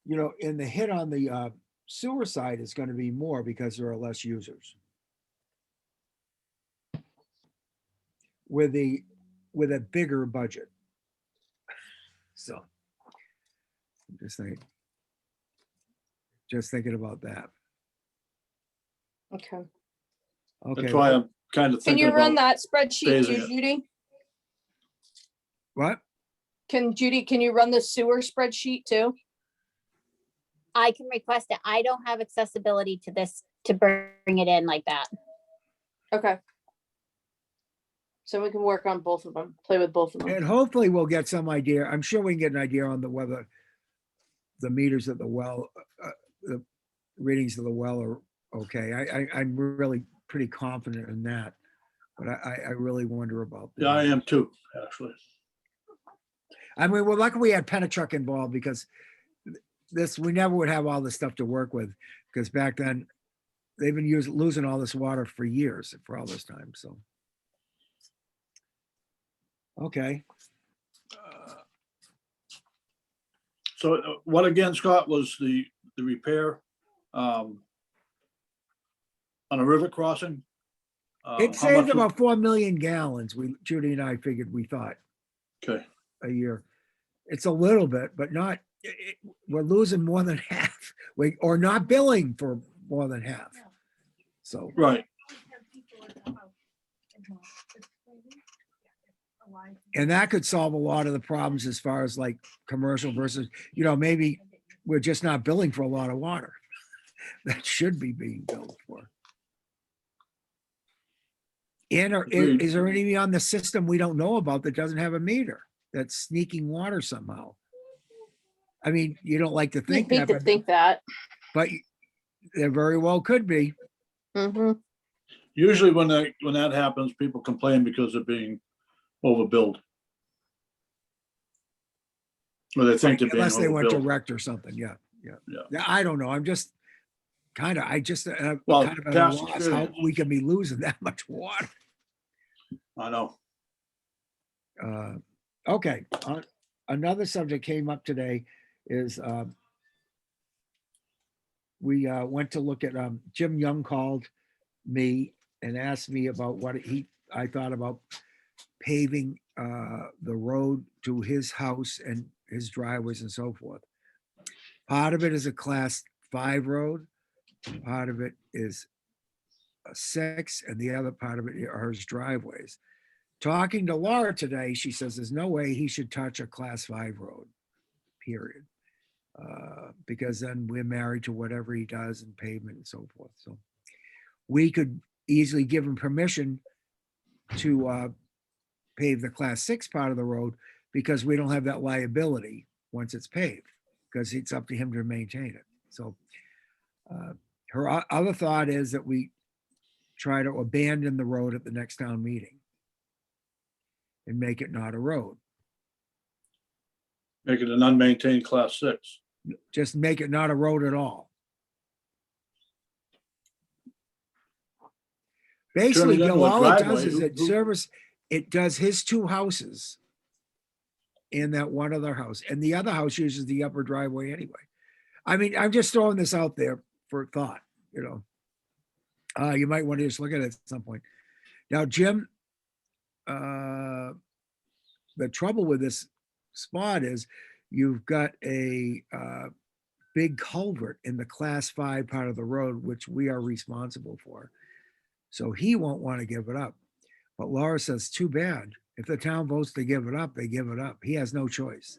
You know, and the hit on the sewer side is going to be more because there are less users. With a bigger budget. So just thinking about that. Okay. Okay. That's why I'm kind of Can thinking you run about, that spreadsheet phasing too, it. Judy? What? Can you run the sewer spreadsheet too? I can request it. I don't have accessibility to this to bring it in like that. Okay. So we can work on both of them, play with both of them. And hopefully we'll get some idea. I'm sure we can get an idea on whether the meters at the well, the readings of the well are okay. I'm really pretty confident in that, but I really wonder about. yeah, I am too, actually. I mean, we're lucky we had Penachuk involved because we never would have all this stuff to work with, because back then they've been losing all this water for years, for all this time, so. Okay. So what again, Scott, was the repair on a river crossing? It How saved much was- about 4 million gallons. Judy and I figured, we thought, Okay, a year. It's a little bit, but not, we're losing more than half. Or not billing for more than half. So, right. and that could solve a lot of the problems as far as like commercial versus, maybe we're just not billing for a lot of water. That should be being billed for. And Agreed. is there anything on the system we don't know about that doesn't have a meter that's sneaking water somehow? I mean, you don't like to I think hate that, to think that. but there very well could be. Mhm. Usually when that happens, people complain because they're being overbilled. Or they think they're being Unless they went overbilled. direct or something, yeah. Yeah. Yeah, I don't know. I'm just kind of Well, kind of at a past loss how experience. we can be losing that much water. I know. Okay, another subject came up today is we went to look at Jim Young called me and asked me about what I thought about paving the road to his house and his driveways and so forth. Part of it is a class 5 road, part of it is a 6, and the other part of it are his driveways. Talking to Laura today, she says there's no way he should touch a class 5 road, period. Because then we're married to whatever he does and pavement and so forth. So we could easily give him permission to pave the class 6 part of the road because we don't have that liability once it's paved, because it's up to him to maintain it. So her other thought is that we try to abandon the road at the next town meeting and make it not a road. Make it an unmaintained class 6. Just make it not a road at all. Basically, it into Bill, a all it does driveway. is it does his 2 houses and that one other house, and the other house uses the upper driveway anyway. I mean, I'm just throwing this out there for thought, you might want to just look at it at some point. Now, Jim, the trouble with this spot is you've got a big culvert in the class 5 part of the road, which we are responsible for. So he won't want to give it up. But Laura says, too bad. If the town votes to give it up, they give it up. He has no choice.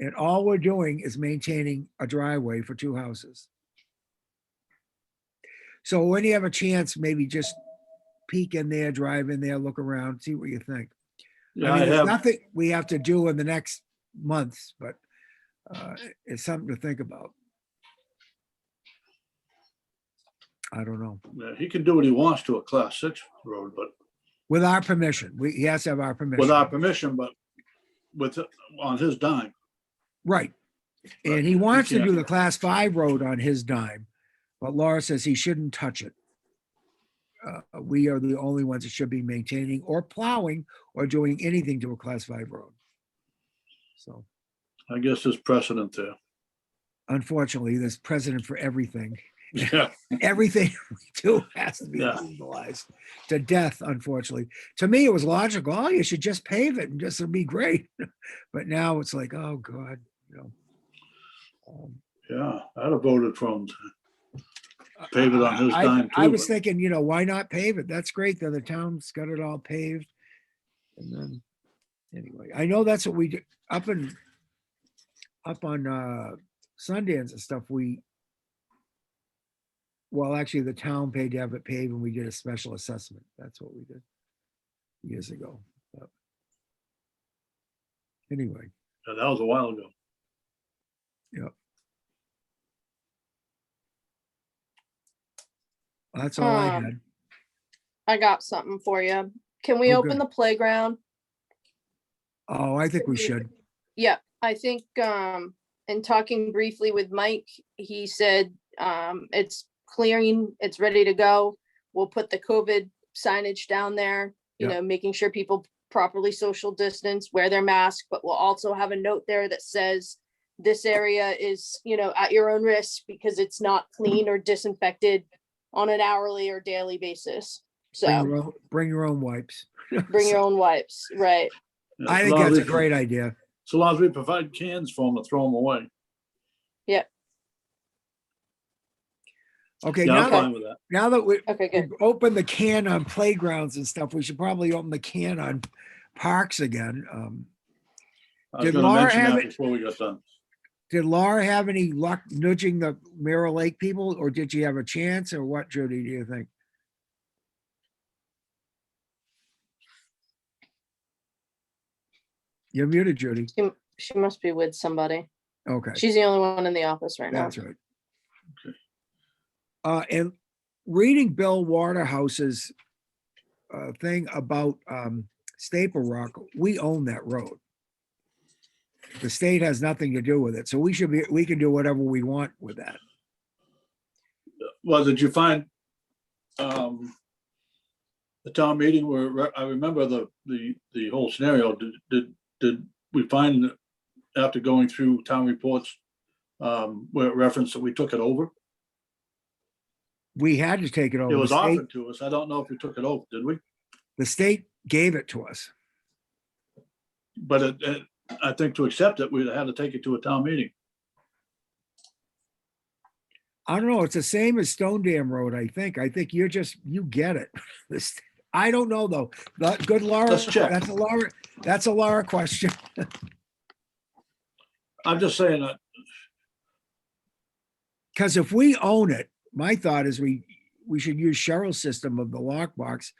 And all we're doing is maintaining a driveway for 2 houses. So when you have a chance, maybe just peek in there, drive in there, look around, see what you think. Yeah, I mean, there's have, nothing we have to do in the next months, but it's something to think about. I don't know. yeah, he can do what he wants to a class 6 road, but With our permission, he has to have our permission. with our permission, but on his dime. Right. But And he wants to can't. do the class 5 road on his dime, but Laura says he shouldn't touch it. We are the only ones that should be maintaining or plowing or doing anything to a class 5 road. So I guess there's precedent there. unfortunately, there's precedent for everything. Yeah, Everything we do has to be Yeah. legalized to death, unfortunately. To me, it was logical. Oh, you should just pave it and just it'll be great. But now it's like, oh God, yeah, I'd have voted for him to pave it on his I- dime I too. was but- thinking, why not pave it? That's great that the town's got it all paved. And then, anyway, I know that's what we do up on Sundance and stuff. Well, actually, the town paid to have it paved and we did a special assessment. That's what we did years ago. But anyway, Yeah, that was a while ago. that's all I Um, had. I got something for you. Can we Oh, open good. the playground? Oh, I think we should. Yeah, I think, in talking briefly with Mike, he said, it's clearing, it's ready to go. We'll put the COVID signage down there, you Yeah. know, making sure people properly social distance, wear their mask, but we'll also have a note there that says this area is, you know, at your own risk because it's not clean or disinfected on an hourly or daily basis. So Bring your own wipes. bring your own wipes, right? Yeah, I so think long as that's a we- great idea. So long as we provide cans for them to throw them away. Okay, Yeah, now I'm that, fine with that. now that we Okay, good. we've opened the can on playgrounds and stuff, we should probably open the can on parks again. I was Did gonna Laura mention have that it? before we got done. Did Laura have any luck nudging the Mirror Lake people, or did she have a chance, or what, Judy, do you think? You're muted, Judy. She must be with somebody. Okay, She's the only one in the office right now. that's right. Okay. And reading Bill Waterhouse's thing about Staple Rock, we own that road. The state has nothing to do with it, so we can do whatever we want with that. Well, did you find the town meeting where, I remember the whole scenario, did we find that after going through town reports, where it referenced that we took it over? We had to take it over. It The was state- offered to us. I don't know if we took it over, did we? The state gave it to us. But I think to accept it, we'd had to take it to a town meeting. I don't know. It's the same as Stone Dam Road, I think. I think you get it. I don't know, though. Good Laura. Let's check. That's a Laura question. I'm just saying that, Because if we own it, my thought is we should use Cheryl's system of the lockbox.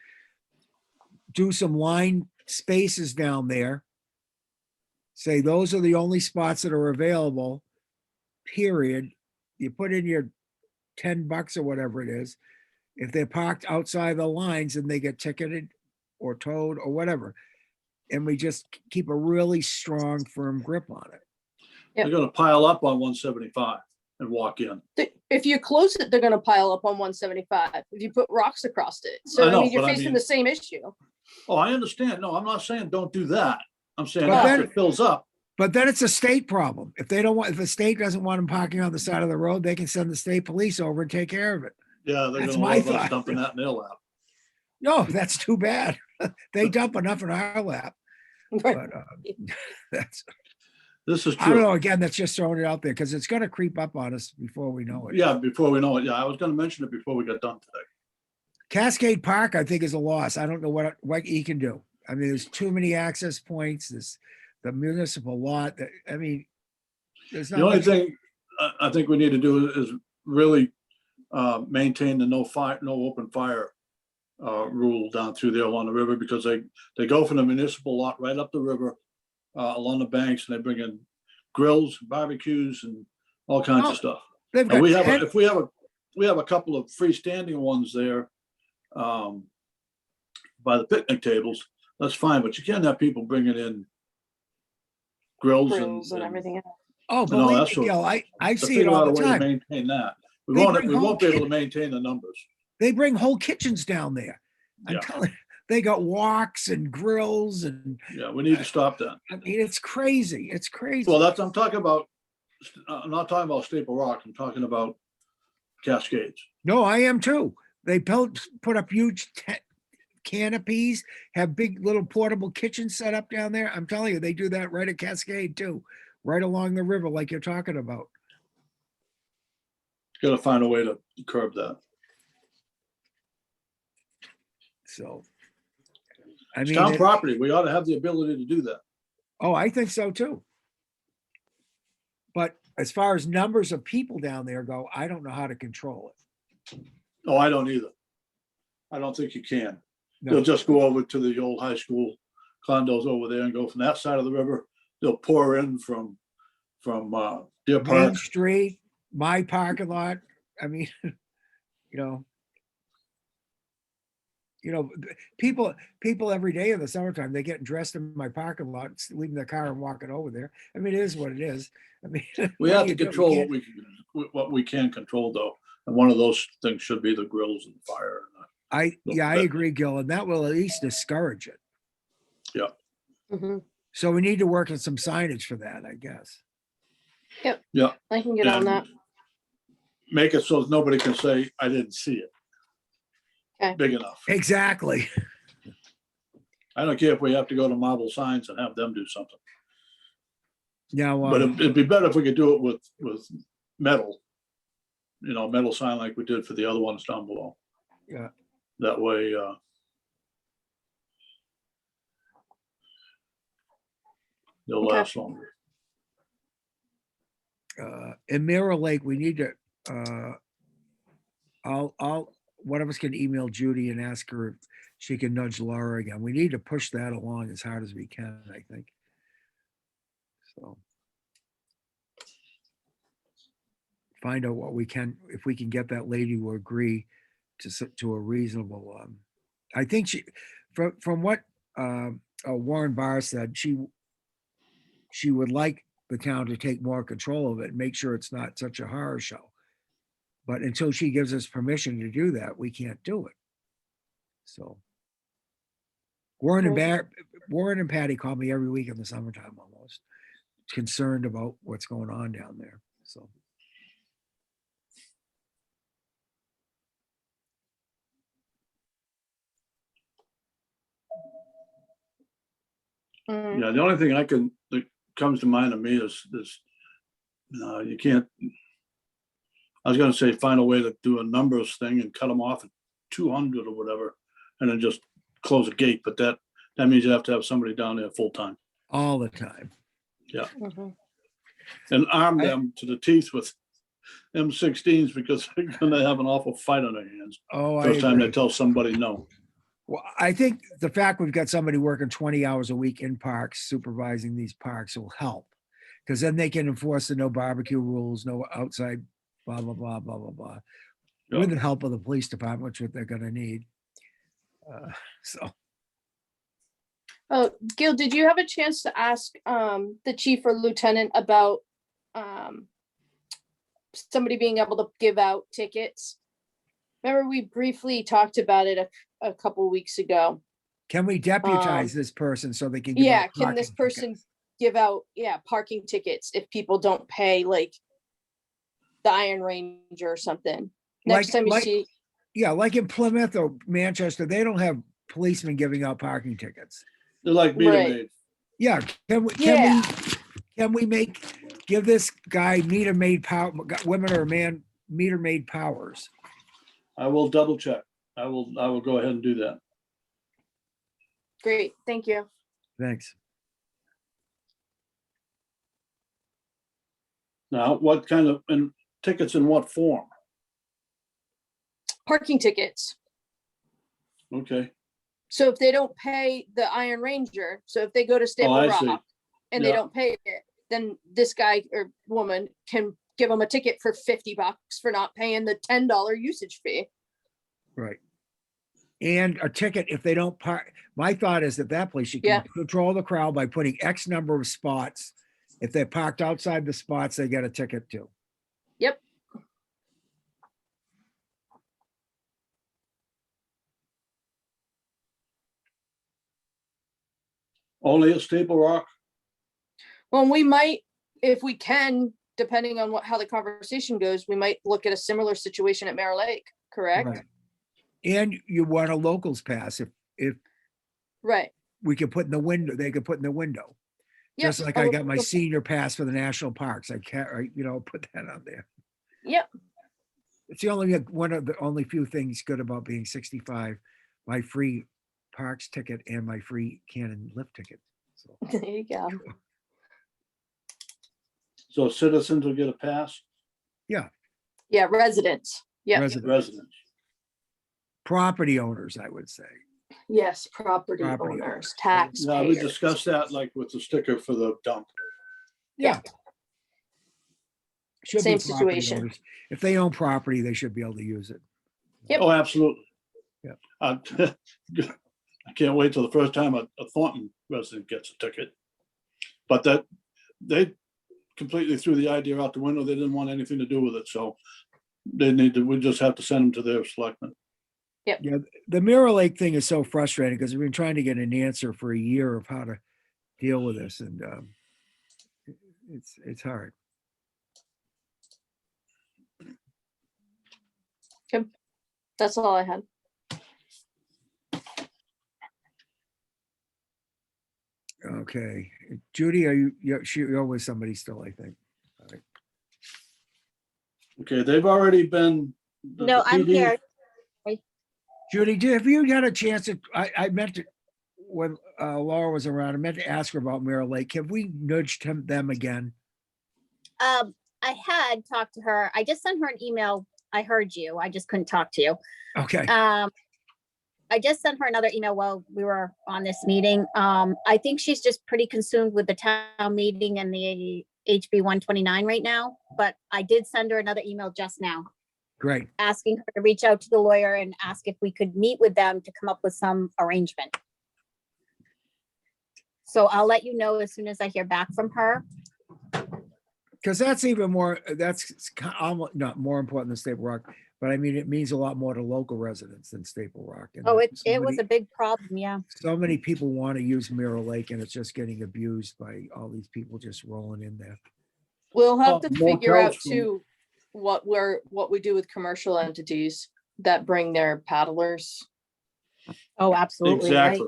Do some line spaces down there. Say those are the only spots that are available, period. You put in your $10 or whatever it is. If they're parked outside the lines and they get ticketed or towed or whatever. And we just keep a really strong, firm grip on it. they're gonna pile up on 175 and walk in. If you close it, they're gonna pile up on 175 if you put rocks across it. So I I know, mean, you're but I facing mean- the same issue. Oh, I understand. No, I'm not saying don't do that. I'm saying But after then- it fills up, But then it's a state problem. If the state doesn't want them parking on the side of the road, they can send the state police over and take care of it. yeah, they're That's gonna my love us thought. dumping that in their lap. No, that's too bad. They dump enough in our lap, Right. but that's, This is I don't true. know, again, that's just throwing it out there because it's gonna creep up on us before we know it. Yeah, before we know it. Yeah, I was gonna mention it before we got done today. Cascade Park, I think, is a loss. I don't know what he can do. I mean, there's too many access points. There's the municipal lot that, I mean, there's not The only much. thing I think we need to do is really maintain the no open fire rule down through there along the river, because they go from the municipal lot right up the river along the banks, and they bring in grills, barbecues, and all kinds Oh, of stuff. They've And got we have, 10 if we have a couple of freestanding ones there by the picnic tables, that's fine, but you can't have people bringing in grills Grills and everything else. Oh, and all believe that me, sort of Gil, I to see it figure all out a the way to time. maintain that. We They won't, bring we home won't be able kit- to maintain the numbers. They bring whole kitchens down there. I'm Yeah. telling you, they got walks and grills and, Yeah, we need to stop that. I mean, it's crazy. It's crazy. Well, I'm talking about, I'm not talking about Staple Rock, I'm talking about Cascades. No, I am too. They put up huge canopies, have big little portable kitchens set up down there. I'm telling you, they do that right at Cascade too, right along the river like you're talking about. Got to find a way to curb that. So, I It's mean, town property. We ought to have the ability to do that. oh, I think so too. But as far as numbers of people down there go, I don't know how to control it. No, I don't either. I don't think you can. No. They'll just go over to the old high school condos over there and go from that side of the river. They'll pour in from Deer Main Park. Street, my parking lot. I mean, you know, people every day in the summertime, they get dressed in my parking lot, leaving their car and walking over there. I mean, it is what it is. I mean, We what have do to you do? You control can't- what we can control, though. And one of those things should be the grills and fire. I agree, Gil, and that will at least discourage it. Mhm. So we need to work on some signage for that, I guess. Yeah, I can get on that. make it so nobody can say, I didn't see it. Okay. Big enough. Exactly. I don't care if we have to go to Marble Signs and have them do something, Now, but it'd be better if we could do it with metal. You know, metal sign like we did for the other ones down below. Yeah. That way, they'll Okay. last longer. in Mirror Lake, we need to, one of us can email Judy and ask her if she can nudge Laura again. We need to push that along as hard as we can, I think. So. Find out what we can, if we can get that lady to agree to a reasonable, I think from what Warren Barr said, she would like the town to take more control of it and make sure it's not such a horror show. But until she gives us permission to do that, we can't do it. So Warren and Patty call me every week in the summertime almost, concerned about what's going on down there. So. Mhm. Yeah, the only thing that comes to mind to me is you can't, I was gonna say find a way to do a numbers thing and cut them off at 200 or whatever, and then just close a gate, but that means you have to have somebody down there full time All the time. Mhm. and arm them to the teeth with M16s because they're gonna have an awful fight on their hands. Oh, First time they agree. tell somebody no. Well, I think the fact we've got somebody working 20 hours a week in parks, supervising these parks will help. Because then they can enforce the no barbecue rules, no outside, blah, blah, blah, blah, blah, blah. Yeah. With the help of the police department, which what they're gonna need. So, Oh, Gil, did you have a chance to ask the chief or lieutenant about somebody being able to give out tickets? Remember, we briefly talked about it a couple weeks ago. can we deputize this person so they can? give out Yeah, can this parking person tickets? give out, parking tickets if people don't pay, like the Iron Ranger or something? Next time you see, Yeah, like in Plymouth or Manchester, they don't have policemen giving out parking tickets. They're like meter Right. maid. Yeah, Yeah. can we give this guy meter maid power, women or man, meter maid powers? I will double check. I will go ahead and do that. great, thank you. Thanks. Now, what kind of, and tickets in what form? Parking tickets. Okay, So if they don't pay the Iron Ranger, so if they go to Staple I see. Rock and they Yeah. don't pay it, then this guy or woman can give them a ticket for $50 for not paying the $10 usage fee. Right. And a ticket if they don't park. My thought is that place, you Yeah. can control the crowd by putting X number of spots. If they're parked outside the spots, they get a ticket too. Yep. only at Staple Rock? Well, we might, if we can, depending on how the conversation goes, we might look at a similar situation at Mare Lake, correct? Right. And you want a locals pass if Right. we could put in the window, they could put in the window. Yep. Just like I got my senior pass for the national parks. I can't, put that on there. Yep. It's one of the only few things good about being 65, my free parks ticket and my free Canon lift ticket. So, There you go. So citizens will get a pass, Yeah, residents. Yeah. residents. property owners, I would say. Yes, property Property owners, owners. Now, we taxpayers. discussed that like with the sticker for the dump. Yeah. Should be Same property situation. owners. If they own property, they should be able to use it. Yep. Oh, absolutely. Yeah. I can't wait till the first time a Thornton resident gets a ticket. But that, they completely threw the idea out the window. They didn't want anything to do with it, so we just have to send them to their selectmen. Yeah, the Mirror Lake thing is so frustrating because we've been trying to get an answer for a year of how to deal with this, and it's hard. That's all I had. Okay, Judy, are you? You're with somebody still, I think. All right. Okay, they've already been. No, I'm PD here. Judy, have you got a chance to? I meant to when Laura was around. I meant to ask her about Mirror Lake. Have we nudged them again? I had talked to her. I just sent her an email. I heard you. I just couldn't talk to you. Okay. I just sent her another email while we were on this meeting. I think she's just pretty consumed with the town meeting and the HB 129 right now, but I did send her another email just now Great. asking her to reach out to the lawyer and ask if we could meet with them to come up with some arrangement. So I'll let you know as soon as I hear back from her. Because that's even more, that's almost not more important than Staple Rock, but I mean, it means a lot more to local residents than Staple Rock. And Oh, so it was many- a big problem, yeah. So many people want to use Mirror Lake and it's just getting abused by all these people just rolling in there. We'll have Oh, to more figure out couch from- too, what we do with commercial entities that bring their paddlers. Oh, absolutely, right?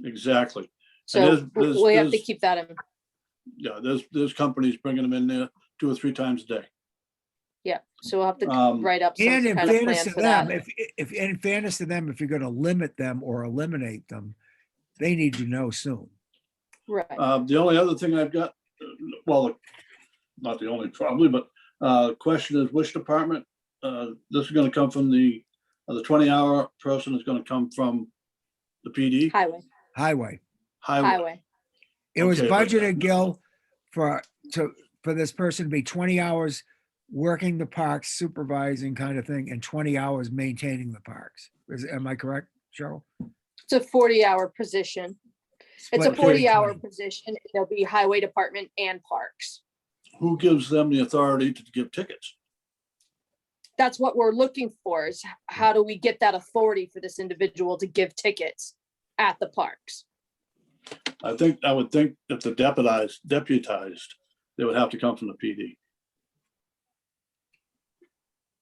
Exactly. So there's- we have to there's- keep that in. Yeah, there's companies bringing them in there 2 or 3 times a day. Yeah, so we'll have to Um, write up some And in kind of fairness plan to for them, that. if in fairness to them, if you're going to limit them or eliminate them, they need to know soon. Right. The only other thing I've got, well, not the only probably, but question is which department? This is gonna come from the 20-hour person is gonna come from the PD? Highway. Highway. It was Okay, but- budgeted, Gil, for this person to be 20 hours working the parks, supervising kind of thing, and 20 hours maintaining the parks. Am I correct, Cheryl? It's a 40-hour position. It's a Split 40-hour 40-20. position. There'll be highway department and parks. Who gives them the authority to give tickets? That's what we're looking for, is how do we get that authority for this individual to give tickets at the parks? I would think if the deputized, they would have to come from the PD.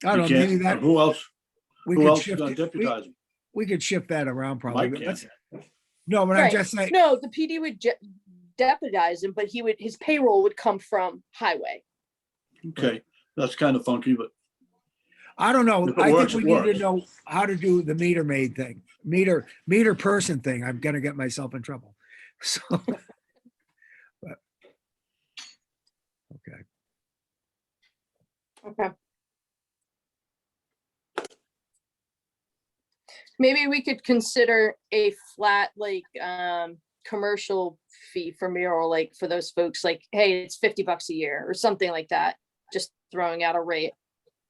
I You don't know, maybe can't- that, Who else we Who could else is shift gonna it. deputize them? We could shift that around probably. Mike but can. let's- No, but I'm Right. just saying, No, the PD would deputize him, but his payroll would come from highway. Okay, that's kind of funky, but I don't know. If it I think works, we it need to works. know how to do the meter maid thing, meter person thing. I'm gonna get myself in trouble. So. But. Okay. Okay. Maybe we could consider a flat, like, commercial fee for Mirror Lake for those folks, like, hey, it's $50 a year or something like that. Just throwing out a rate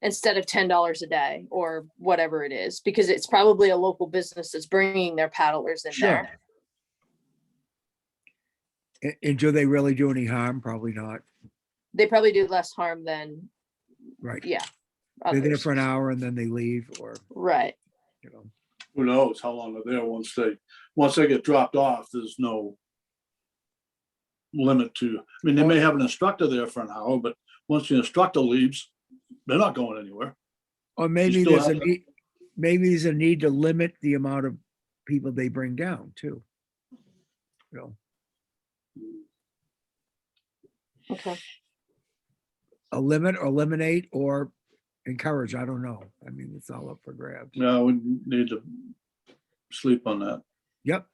instead of $10 a day or whatever it is, because it's probably a local business that's bringing their paddlers in Sure. there. And do they really do any harm? Probably not. They probably do less harm than, Right. yeah. They're there others. for an hour and then they leave, or, Right. you know. who knows how long they're there once they get dropped off, there's no limit to, I mean, they may have an instructor there for an hour, but once the instructor leaves, they're not going anywhere. Or maybe still there's a have to- need, maybe there's a need to limit the amount of people they bring down too. You know, Okay. a limit or eliminate or encourage, I don't know. I mean, it's all up for grabs. No, we need to sleep on that. Yep.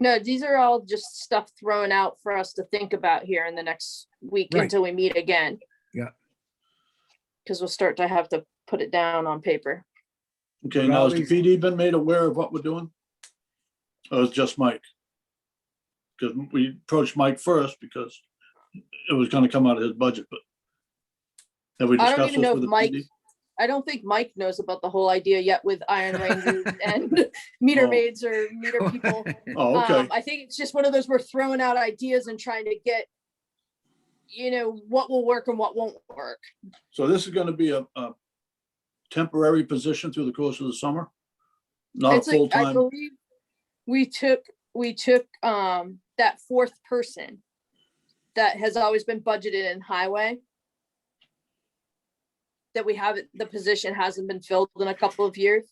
No, these are all just stuff thrown out for us to think about here in the next week Right. until we meet again. Yeah. Because we'll start to have to put it down on paper. Okay, But now all has the these- PD been made aware of what we're doing? Or is it just Mike? Because we approached Mike first because it was gonna come out of his budget, but have we I don't discussed even this know with if the Mike, PD? I don't think Mike knows about the whole idea yet with Iron Rangers and meter Oh. maids or meter people. Oh, okay, I think it's just one of those, we're throwing out ideas and trying to get what will work and what won't work. So this is gonna be a temporary position through the course of the summer? Not a It's like, I full-time? believe we took that fourth person that has always been budgeted in highway. That we haven't, the position hasn't been filled in a couple of years.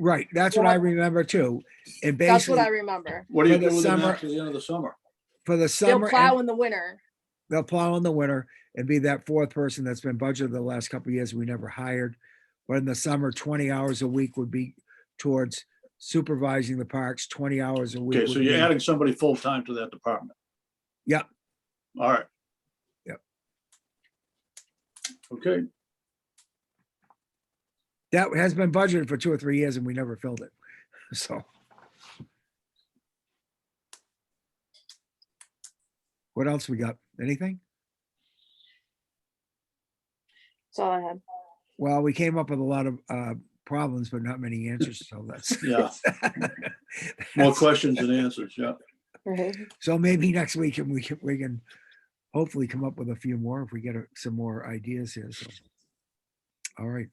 Right, that's what I remember too. And That's what I basically, remember. What do you For the do with them summer- after the end of the summer? for the They'll summer, plow and in the winter. they'll plow in the winter and be that fourth person that's been budgeted the last couple of years we never hired. But in the summer, 20 hours a week would be towards supervising the parks, 20 hours a week. Okay, so would you're be- adding somebody full-time to that department? Yeah. All right. Yep. Okay, That has been budgeted for 2 or 3 years and we never filled it. So. What else we got? Anything? That's all I had. Well, we came up with a lot of problems, but not many answers. So that's. Yeah. more questions than answers, yeah. Right. So maybe next week and we can hopefully come up with a few more if we get some more ideas here. So. All right.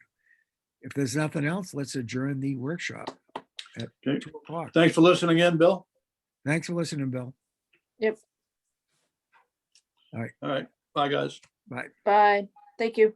If there's nothing else, let's adjourn the workshop at Okay. 2:00. Thanks for listening in, Bill. Thanks for listening, Bill. Yep. All right, bye, guys. Bye. Bye. Thank you.